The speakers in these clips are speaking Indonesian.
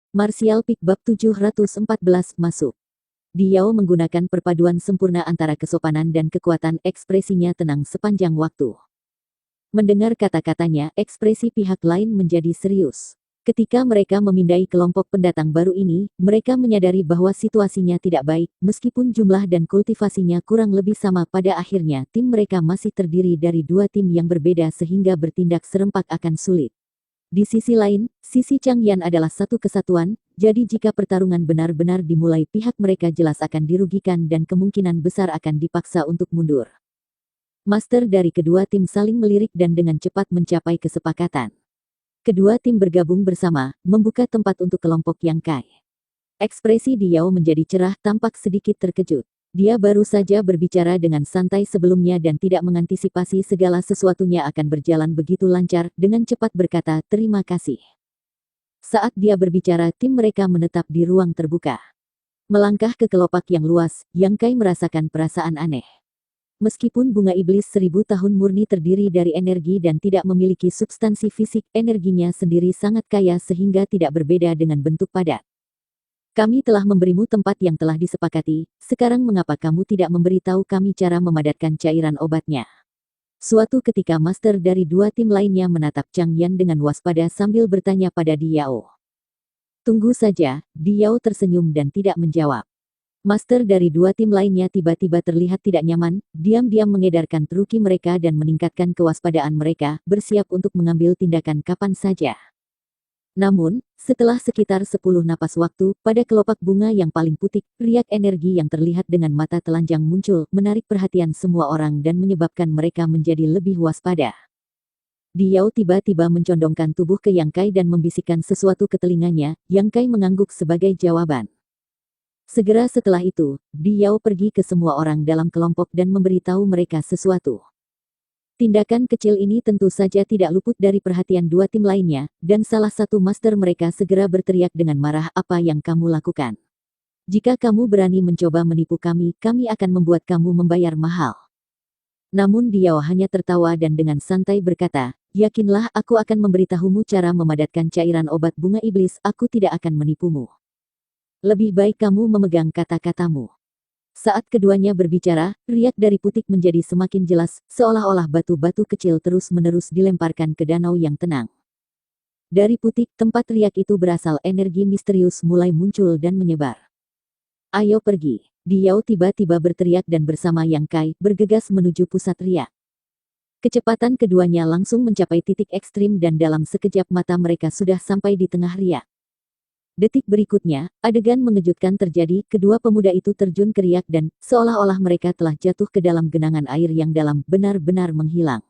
Martial Pick Bab 714 masuk. Diao menggunakan perpaduan sempurna antara kesopanan dan kekuatan, ekspresinya tenang sepanjang waktu. Mendengar kata-katanya, ekspresi pihak lain menjadi serius. Ketika mereka memindai kelompok pendatang baru ini, mereka menyadari bahwa situasinya tidak baik, meskipun jumlah dan kultivasinya kurang lebih sama. Pada akhirnya, tim mereka masih terdiri dari dua tim yang berbeda sehingga bertindak serempak akan sulit. Di sisi lain, sisi Chang Yan adalah satu kesatuan, jadi jika pertarungan benar-benar dimulai, pihak mereka jelas akan dirugikan dan kemungkinan besar akan dipaksa untuk mundur. Master dari kedua tim saling melirik dan dengan cepat mencapai kesepakatan. Kedua tim bergabung bersama, membuka tempat untuk kelompok Yang Kai. Ekspresi Diao menjadi cerah, tampak sedikit terkejut. Dia baru saja berbicara dengan santai sebelumnya dan tidak mengantisipasi segala sesuatunya akan berjalan begitu lancar, dengan cepat berkata, "Terima kasih." Saat dia berbicara, tim mereka menetap di ruang terbuka. Melangkah ke kelopak yang luas, Yang Kai merasakan perasaan aneh. Meskipun bunga iblis 1000 tahun murni terdiri dari energi dan tidak memiliki substansi fisik, energinya sendiri sangat kaya sehingga tidak berbeda dengan bentuk padat. Kami telah memberimu tempat yang telah disepakati, sekarang mengapa kamu tidak memberitahu kami cara memadatkan cairan obatnya? Suatu ketika master dari dua tim lainnya menatap Chang Yan dengan waspada sambil bertanya pada Diao. Tunggu saja, Diao tersenyum dan tidak menjawab. Master dari dua tim lainnya tiba-tiba terlihat tidak nyaman, diam-diam mengedarkan truki mereka dan meningkatkan kewaspadaan mereka, bersiap untuk mengambil tindakan kapan saja. Namun, setelah sekitar 10 napas waktu, pada kelopak bunga yang paling putih, riak energi yang terlihat dengan mata telanjang muncul, menarik perhatian semua orang dan menyebabkan mereka menjadi lebih waspada. Diao tiba-tiba mencondongkan tubuh ke Yang Kai dan membisikkan sesuatu ke telinganya, Yang Kai mengangguk sebagai jawaban. Segera setelah itu, Diao pergi ke semua orang dalam kelompok dan memberitahu mereka sesuatu. Tindakan kecil ini tentu saja tidak luput dari perhatian dua tim lainnya, dan salah satu master mereka segera berteriak dengan marah, "Apa yang kamu lakukan? Jika kamu berani mencoba menipu kami akan membuat kamu membayar mahal." Namun Diao hanya tertawa dan dengan santai berkata, "Yakinlah, aku akan memberitahumu cara memadatkan cairan obat bunga iblis, aku tidak akan menipumu. Lebih baik kamu memegang kata-katamu." Saat keduanya berbicara, riak dari Putik menjadi semakin jelas, seolah-olah batu-batu kecil terus-menerus dilemparkan ke danau yang tenang. Dari Putik, tempat riak itu berasal, energi misterius mulai muncul dan menyebar. "Ayo pergi." Diao tiba-tiba berteriak dan bersama Yang Kai, bergegas menuju pusat riak. Kecepatan keduanya langsung mencapai titik ekstrim dan dalam sekejap mata mereka sudah sampai di tengah riak. Detik berikutnya, adegan mengejutkan terjadi, kedua pemuda itu terjun ke riak dan, seolah-olah mereka telah jatuh ke dalam genangan air yang dalam, benar-benar menghilang.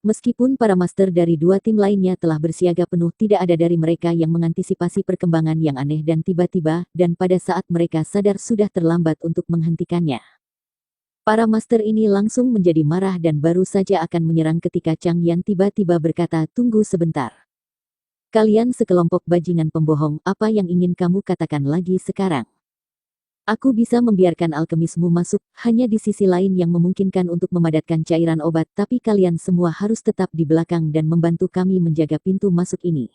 Meskipun para master dari dua tim lainnya telah bersiaga penuh, tidak ada dari mereka yang mengantisipasi perkembangan yang aneh dan tiba-tiba, dan pada saat mereka sadar sudah terlambat untuk menghentikannya. Para master ini langsung menjadi marah dan baru saja akan menyerang ketika Chang Yan tiba-tiba berkata, "Tunggu sebentar. Kalian sekelompok bajingan pembohong, apa yang ingin kamu katakan lagi sekarang? Aku bisa membiarkan alkemismu masuk, hanya di sisi lain yang memungkinkan untuk memadatkan cairan obat, tapi kalian semua harus tetap di belakang dan membantu kami menjaga pintu masuk ini.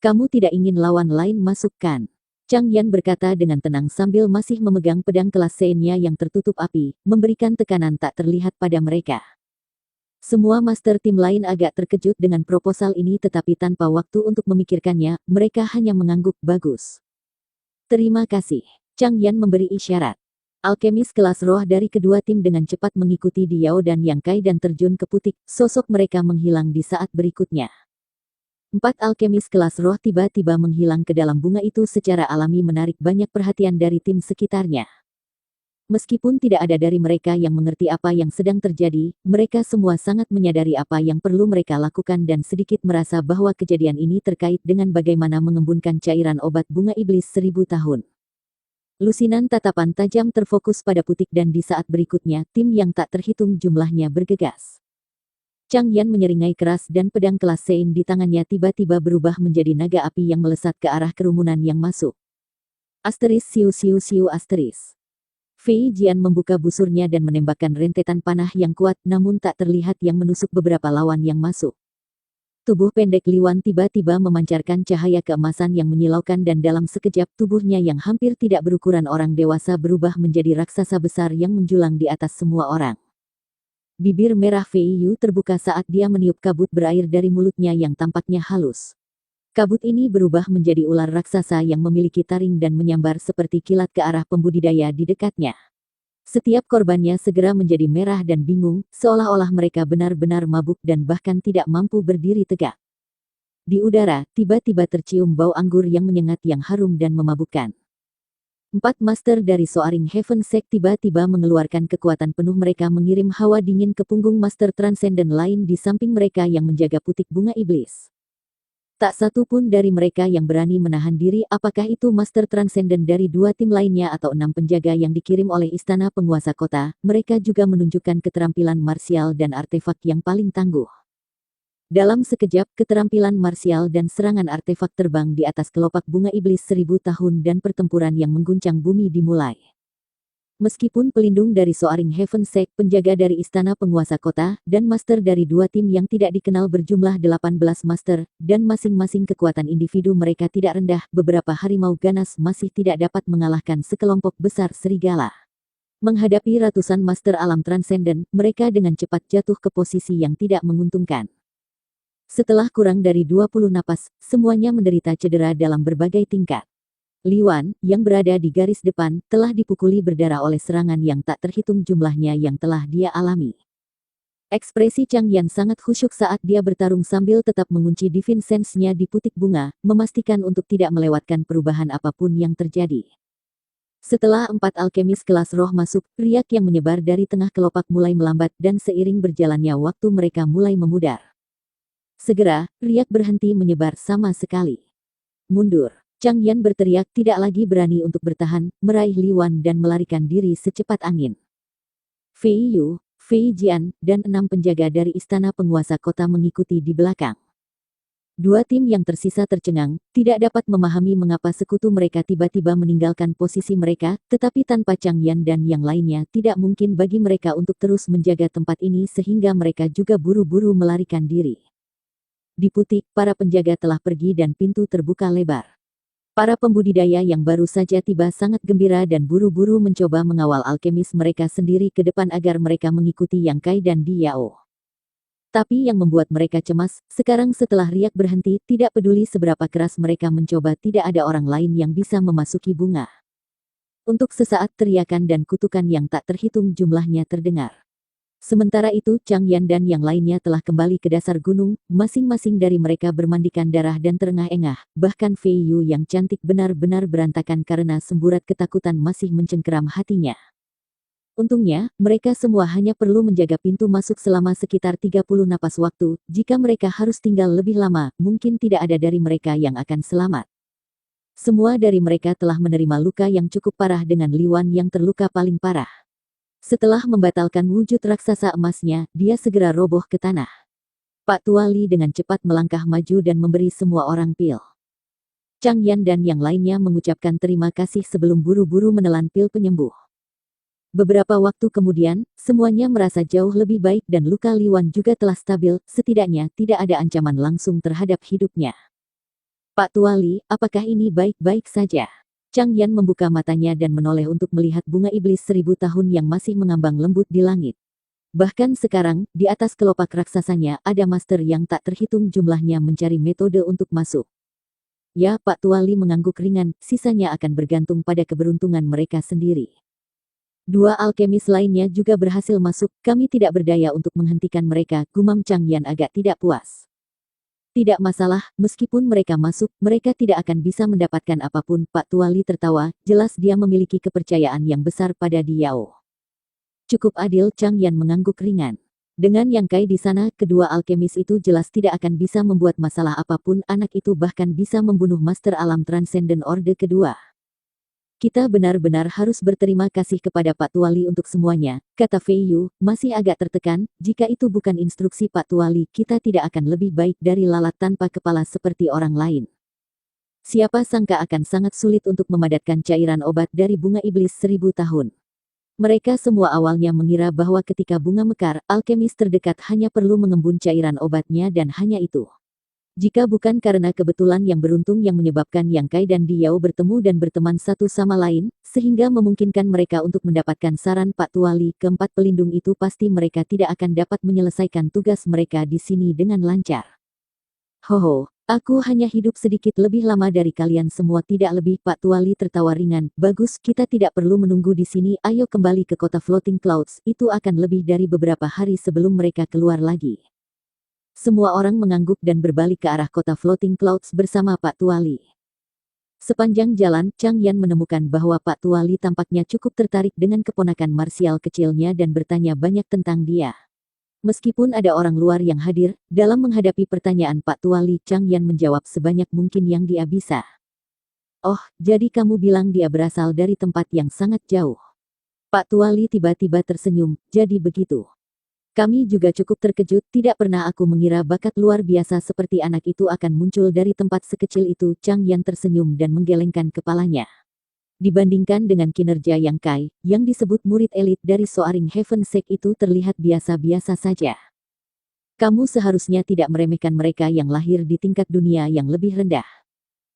Kamu tidak ingin lawan lain masuk kan?" Chang Yan berkata dengan tenang sambil masih memegang pedang kelas Seinya yang tertutup api, memberikan tekanan tak terlihat pada mereka. Semua master tim lain agak terkejut dengan proposal ini tetapi tanpa waktu untuk memikirkannya, mereka hanya mengangguk, "Bagus. Terima kasih." Chang Yan memberi isyarat. Alkemis kelas roh dari kedua tim dengan cepat mengikuti Diao dan Yang Kai dan terjun ke Putik, sosok mereka menghilang di saat berikutnya. 4 alkemis kelas roh tiba-tiba menghilang ke dalam bunga itu secara alami menarik banyak perhatian dari tim sekitarnya. Meskipun tidak ada dari mereka yang mengerti apa yang sedang terjadi, mereka semua sangat menyadari apa yang perlu mereka lakukan dan sedikit merasa bahwa kejadian ini terkait dengan bagaimana mengembunkan cairan obat bunga iblis 1000 tahun. Lusinan tatapan tajam terfokus pada Putik dan di saat berikutnya, tim yang tak terhitung jumlahnya bergegas. Chang Yan menyeringai keras dan pedang kelas Sein di tangannya tiba-tiba berubah menjadi naga api yang melesat ke arah kerumunan yang masuk. Asteris siu siu siu asteris. Fei Jian membuka busurnya dan menembakkan rentetan panah yang kuat namun tak terlihat yang menusuk beberapa lawan yang masuk. Tubuh pendek Liwan tiba-tiba memancarkan cahaya keemasan yang menyilaukan dan dalam sekejap tubuhnya yang hampir tidak berukuran orang dewasa berubah menjadi raksasa besar yang menjulang di atas semua orang. Bibir merah Fei Yu terbuka saat dia meniup kabut berair dari mulutnya yang tampaknya halus. Kabut ini berubah menjadi ular raksasa yang memiliki taring dan menyambar seperti kilat ke arah pembudidaya di dekatnya. Setiap korbannya segera menjadi merah dan bingung, seolah-olah mereka benar-benar mabuk dan bahkan tidak mampu berdiri tegak. Di udara, tiba-tiba tercium bau anggur yang menyengat yang harum dan memabukkan. 4 master dari Soaring Heaven Sect tiba-tiba mengeluarkan kekuatan penuh. Mereka mengirim hawa dingin ke punggung master transenden lain di samping mereka yang menjaga putik bunga iblis. Tak satu pun dari mereka yang berani menahan diri, apakah itu master transenden dari 2 tim lainnya atau 6 penjaga yang dikirim oleh istana penguasa kota. Mereka juga menunjukkan keterampilan marsial dan artefak yang paling tangguh. Dalam sekejap, keterampilan marsial dan serangan artefak terbang di atas kelopak bunga iblis 1000 tahun dan pertempuran yang mengguncang bumi dimulai. Meskipun pelindung dari Soaring Heaven Sect, penjaga dari istana penguasa kota, dan master dari 2 tim yang tidak dikenal berjumlah 18 master, dan masing-masing kekuatan individu mereka tidak rendah, beberapa harimau ganas masih tidak dapat mengalahkan sekelompok besar serigala. Menghadapi ratusan master alam transenden, mereka dengan cepat jatuh ke posisi yang tidak menguntungkan. Setelah kurang dari 20 napas, semuanya menderita cedera dalam berbagai tingkat. Liwan, yang berada di garis depan, telah dipukuli berdarah oleh serangan yang tak terhitung jumlahnya yang telah dia alami. Ekspresi Chang Yan sangat khusyuk saat dia bertarung sambil tetap mengunci Divine Sense-nya di putik bunga, memastikan untuk tidak melewatkan perubahan apapun yang terjadi. Setelah 4 alkemis kelas roh masuk, riak yang menyebar dari tengah kelopak mulai melambat dan seiring berjalannya waktu mereka mulai memudar. Segera, riak berhenti menyebar sama sekali. Mundur. Chang Yan berteriak, tidak lagi berani untuk bertahan, meraih Liwan dan melarikan diri secepat angin. Fei Yu, Fei Jian, dan 6 penjaga dari istana penguasa kota mengikuti di belakang. 2 tim yang tersisa tercengang, tidak dapat memahami mengapa sekutu mereka tiba-tiba meninggalkan posisi mereka, tetapi tanpa Chang Yan dan yang lainnya tidak mungkin bagi mereka untuk terus menjaga tempat ini sehingga mereka juga buru-buru melarikan diri. Di putik, para penjaga telah pergi dan pintu terbuka lebar. Para pembudidaya yang baru saja tiba sangat gembira dan buru-buru mencoba mengawal alkemis mereka sendiri ke depan agar mereka mengikuti Yang Kai dan Diao. Tapi yang membuat mereka cemas, sekarang setelah riak berhenti, tidak peduli seberapa keras mereka mencoba, tidak ada orang lain yang bisa memasuki bunga. Untuk sesaat teriakan dan kutukan yang tak terhitung jumlahnya terdengar. Sementara itu, Chang Yan dan yang lainnya telah kembali ke dasar gunung, masing-masing dari mereka bermandikan darah dan terengah-engah, bahkan Fei Yu yang cantik benar-benar berantakan karena semburat ketakutan masih mencengkeram hatinya. Untungnya, mereka semua hanya perlu menjaga pintu masuk selama sekitar 30 napas waktu, jika mereka harus tinggal lebih lama, mungkin tidak ada dari mereka yang akan selamat. Semua dari mereka telah menerima luka yang cukup parah dengan Liwan yang terluka paling parah. Setelah membatalkan wujud raksasa emasnya, dia segera roboh ke tanah. Pak Tua Li dengan cepat melangkah maju dan memberi semua orang pil. Chang Yan dan yang lainnya mengucapkan terima kasih sebelum buru-buru menelan pil penyembuh. Beberapa waktu kemudian, semuanya merasa jauh lebih baik dan luka Liwan juga telah stabil, setidaknya tidak ada ancaman langsung terhadap hidupnya. Pak Tua Li, apakah ini baik-baik saja? Chang Yan membuka matanya dan menoleh untuk melihat bunga iblis 1000 tahun yang masih mengambang lembut di langit. Bahkan sekarang, di atas kelopak raksasanya ada master yang tak terhitung jumlahnya mencari metode untuk masuk. Ya, Pak Tua Li mengangguk ringan, sisanya akan bergantung pada keberuntungan mereka sendiri. 2 alkemis lainnya juga berhasil masuk, kami tidak berdaya untuk menghentikan mereka, gumam Chang Yan agak tidak puas. Tidak masalah, meskipun mereka masuk, mereka tidak akan bisa mendapatkan apapun. Pak Tua Li tertawa, jelas dia memiliki kepercayaan yang besar pada Diao. Cukup adil, Chang Yan mengangguk ringan. Dengan Yang Kai di sana, kedua alkemis itu jelas tidak akan bisa membuat masalah apapun, anak itu bahkan bisa membunuh Master Alam Transcendent Orde kedua. Kita benar-benar harus berterima kasih kepada Pak Tua Li untuk semuanya, kata Fei Yu, masih agak tertekan, jika itu bukan instruksi Pak Tua Li, kita tidak akan lebih baik dari lalat tanpa kepala seperti orang lain. Siapa sangka akan sangat sulit untuk memadatkan cairan obat dari bunga iblis 1000 tahun. Mereka semua awalnya mengira bahwa ketika bunga mekar, alkemis terdekat hanya perlu mengembun cairan obatnya dan hanya itu. Jika bukan karena kebetulan yang beruntung yang menyebabkan Yang Kai dan Diao bertemu dan berteman satu sama lain, sehingga memungkinkan mereka untuk mendapatkan saran Pak Tuali, keempat pelindung itu pasti mereka tidak akan dapat menyelesaikan tugas mereka di sini dengan lancar. Hoho, aku hanya hidup sedikit lebih lama dari kalian semua tidak lebih. Pak Tuali tertawa ringan. Bagus, kita tidak perlu menunggu di sini, ayo kembali ke kota Floating Clouds, itu akan lebih dari beberapa hari sebelum mereka keluar lagi. Semua orang mengangguk dan berbalik ke arah kota Floating Clouds bersama Pak Tuali. Sepanjang jalan, Chang Yan menemukan bahwa Pak Tuali tampaknya cukup tertarik dengan keponakan marsial kecilnya dan bertanya banyak tentang dia. Meskipun ada orang luar yang hadir, dalam menghadapi pertanyaan Pak Tuali, Chang Yan menjawab sebanyak mungkin yang dia bisa. Oh, jadi kamu bilang dia berasal dari tempat yang sangat jauh. Pak Tuali tiba-tiba tersenyum, jadi begitu. Kami juga cukup terkejut, tidak pernah aku mengira bakat luar biasa seperti anak itu akan muncul dari tempat sekecil itu. Chang Yan tersenyum dan menggelengkan kepalanya. Dibandingkan dengan kinerja Yang Kai, yang disebut murid elit dari Soaring Heaven Sect itu terlihat biasa-biasa saja. Kamu seharusnya tidak meremehkan mereka yang lahir di tingkat dunia yang lebih rendah.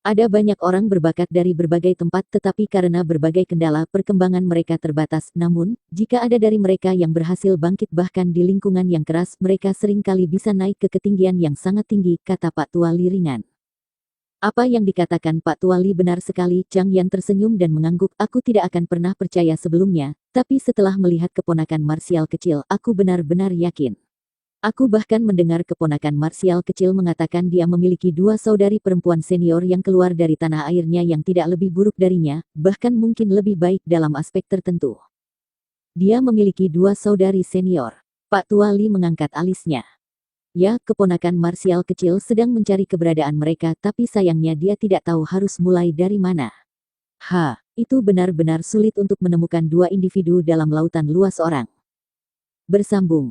Ada banyak orang berbakat dari berbagai tempat tetapi karena berbagai kendala perkembangan mereka terbatas. Namun, jika ada dari mereka yang berhasil bangkit bahkan di lingkungan yang keras, mereka sering kali bisa naik ke ketinggian yang sangat tinggi, kata Pak Tuali ringan. Apa yang dikatakan Pak Tuali benar sekali. Chang Yan tersenyum dan mengangguk. Aku tidak akan pernah percaya sebelumnya, tapi setelah melihat keponakan marsial kecil, aku benar-benar yakin. Aku bahkan mendengar keponakan marsial kecil mengatakan dia memiliki dua saudari perempuan senior yang keluar dari tanah airnya yang tidak lebih buruk darinya, bahkan mungkin lebih baik dalam aspek tertentu. Dia memiliki dua saudari senior. Pak Tuali mengangkat alisnya. Ya, keponakan marsial kecil sedang mencari keberadaan mereka, tapi sayangnya dia tidak tahu harus mulai dari mana. Itu benar-benar sulit untuk menemukan dua individu dalam lautan luas orang. Bersambung.